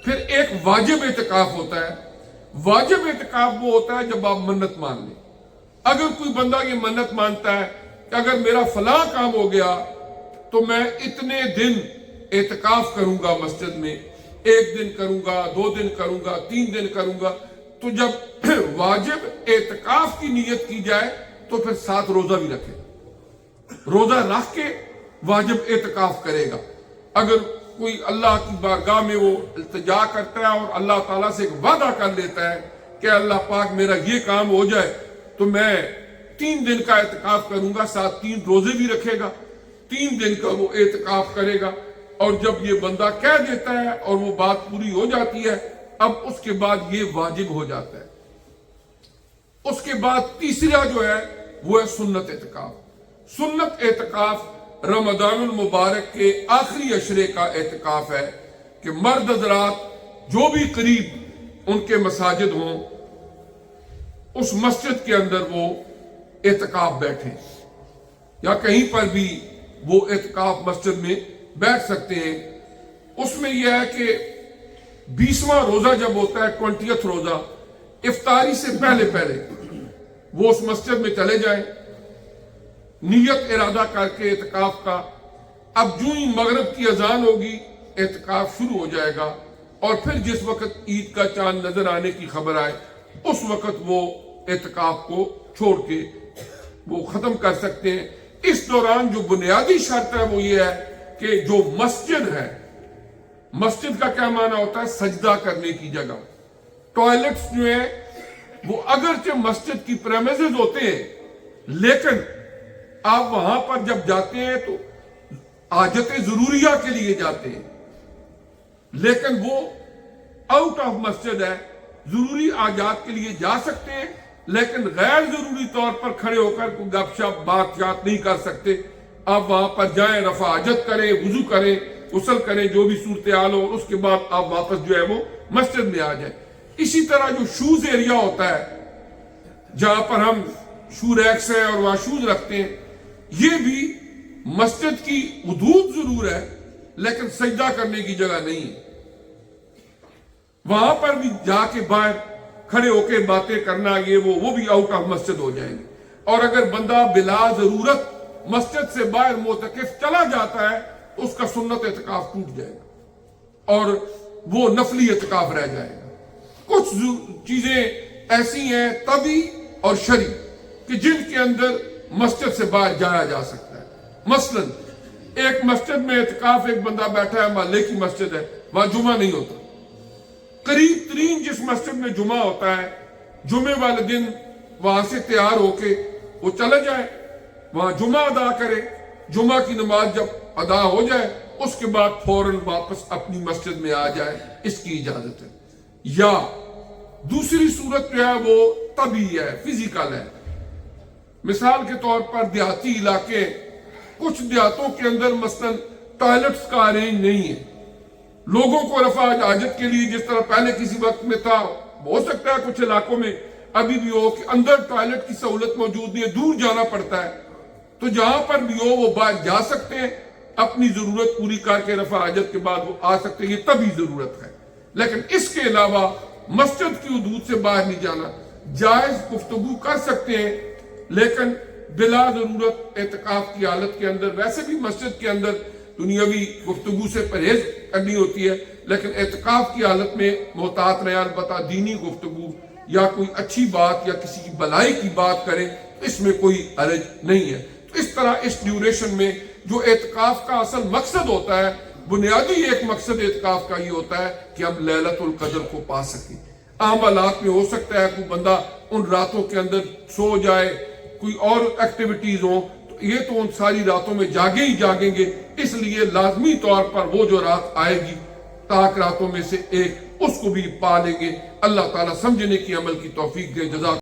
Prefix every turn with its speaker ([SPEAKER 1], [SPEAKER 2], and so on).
[SPEAKER 1] پھر ایک واجب اعتکاف ہوتا ہے. واجب اعتکاف وہ ہوتا ہے جب آپ منت مان لیں. اگر کوئی بندہ یہ منت مانتا ہے کہ اگر میرا فلاں کام ہو گیا تو میں اتنے دن اعتکاف کروں گا مسجد میں، 1 دن کروں گا، 2 دن کروں گا، 3 دن کروں گا، تو جب واجب اعتکاف کی نیت کی جائے تو پھر 7 روزہ بھی رکھے. روزہ رکھ کے واجب اعتکاف کرے گا. اگر کوئی اللہ کی بارگاہ میں وہ التجا کرتا ہے اور اللہ تعالیٰ سے ایک وعدہ کر لیتا ہے کہ اللہ پاک میرا یہ کام ہو جائے تو میں 3 دن کا اعتکاف کروں گا، 3 روزے بھی رکھے گا، 3 دن کا وہ اعتکاف کرے گا. اور جب یہ بندہ کہہ دیتا ہے اور وہ بات پوری ہو جاتی ہے، اب اس کے بعد یہ واجب ہو جاتا ہے. اس کے بعد تیسرا جو ہے وہ ہے سنت اعتکاف. سنت اعتکاف رمضان المبارک کے آخری عشرے کا اعتکاف ہے کہ مرد حضرات جو بھی قریب ان کے مساجد ہوں اس مسجد کے اندر وہ اعتکاف بیٹھیں، یا کہیں پر بھی وہ اعتکاف مسجد میں بیٹھ سکتے ہیں. اس میں یہ ہے کہ 20واں روزہ جب ہوتا ہے، 20th روزہ، افطاری سے پہلے وہ اس مسجد میں چلے جائیں، نیت ارادہ کر کے اعتکاف کا. اب جو ہی مغرب کی اذان ہوگی اعتکاف شروع ہو جائے گا، اور پھر جس وقت عید کا چاند نظر آنے کی خبر آئے اس وقت وہ اعتکاف کو چھوڑ کے وہ ختم کر سکتے ہیں. اس دوران جو بنیادی شرط ہے وہ یہ ہے کہ جو مسجد ہے، مسجد کا کیا معنی ہوتا ہے؟ سجدہ کرنے کی جگہ. ٹوائلٹس جو ہیں وہ اگرچہ مسجد کی پریمیسز ہوتے ہیں، لیکن آپ وہاں پر جب جاتے ہیں تو حاجت ضروریہ کے لیے جاتے ہیں، لیکن وہ آؤٹ آف مسجد ہے. ضروری حاجات کے لیے جا سکتے ہیں لیکن غیر ضروری طور پر کھڑے ہو کر کوئی گپ شپ بات چیت نہیں کر سکتے. آپ وہاں پر جائیں، رفع حاجت کریں، وضو کریں، غسل کریں، جو بھی صورتحال ہو، اس کے بعد آپ واپس جو ہے وہ مسجد میں آ جائیں. اسی طرح جو شوز ایریا ہوتا ہے جہاں پر ہم شو ریکس ہیں اور وہاں شوز رکھتے ہیں، یہ بھی مسجد کی حدود ضرور ہے لیکن سجدہ کرنے کی جگہ نہیں ہے. وہاں پر بھی جا کے باہر کھڑے ہو کے باتیں کرنا وہ بھی آؤٹ آف مسجد ہو جائیں گے. اور اگر بندہ بلا ضرورت مسجد سے باہر معتکف چلا جاتا ہے تو اس کا سنت اعتکاف ٹوٹ جائے گا اور وہ نفلی اعتکاف رہ جائے گا. کچھ چیزیں ایسی ہیں طبعی اور شرعی کہ جن کے اندر مسجد سے باہر جایا جا سکتا ہے. مثلا ایک مسجد میں اعتکاف ایک بندہ بیٹھا ہے، محلے کی مسجد ہے، وہاں جمعہ نہیں ہوتا. قریب ترین جس مسجد میں جمعہ ہوتا ہے، جمعے والے دن وہاں سے تیار ہو کے وہ چلا جائے، وہاں جمعہ ادا کرے. جمعہ کی نماز جب ادا ہو جائے اس کے بعد فوراً واپس اپنی مسجد میں آ جائے، اس کی اجازت ہے. یا دوسری صورت جو ہے وہ طبعی ہے، فزیکل ہے. مثال کے طور پر دیہاتی علاقے، کچھ دیہاتوں کے اندر مثلا ٹوائلٹس کا ارینج نہیں ہے. لوگوں کو رفع حاجت کے لیے جس طرح پہلے کسی وقت میں تھا، ہو سکتا ہے کچھ علاقوں میں ابھی بھی ہو کہ اندر ٹوائلٹ کی سہولت موجود نہیں ہے، دور جانا پڑتا ہے. تو جہاں پر بھی ہو وہ باہر جا سکتے ہیں، اپنی ضرورت پوری کر کے رفع حاجت کے بعد وہ آ سکتے ہیں. یہ طبعی ضرورت ہے. لیکن اس کے علاوہ مسجد کی حدود سے باہر نہیں جانا. جائز گفتگو کر سکتے ہیں لیکن بلا ضرورت اعتکاف کی حالت کے اندر. ویسے بھی مسجد کے اندر دنیاوی گفتگو سے پرہیز کرنی ہوتی ہے، لیکن اعتکاف کی حالت میں محتاط رہے. البتہ دینی گفتگو یا کوئی اچھی بات یا کسی کی بھلائی کی بات کریں، اس میں کوئی حرج نہیں ہے. تو اس طرح اس ڈیوریشن میں جو اعتکاف کا اصل مقصد ہوتا ہے، بنیادی ایک مقصد اعتکاف کا یہ ہوتا ہے کہ ہم لیلۃ القدر کو پا سکیں. عام حالات میں ہو سکتا ہے کوئی بندہ ان راتوں کے اندر سو جائے، کوئی اور ایکٹیویٹیز ہوں، تو یہ تو ان ساری راتوں میں جاگیں گے. اس لیے لازمی طور پر وہ جو رات آئے گی تاک راتوں میں سے ایک، اس کو بھی پا لیں گے. اللہ تعالیٰ سمجھنے کی عمل کی توفیق دے. جزاک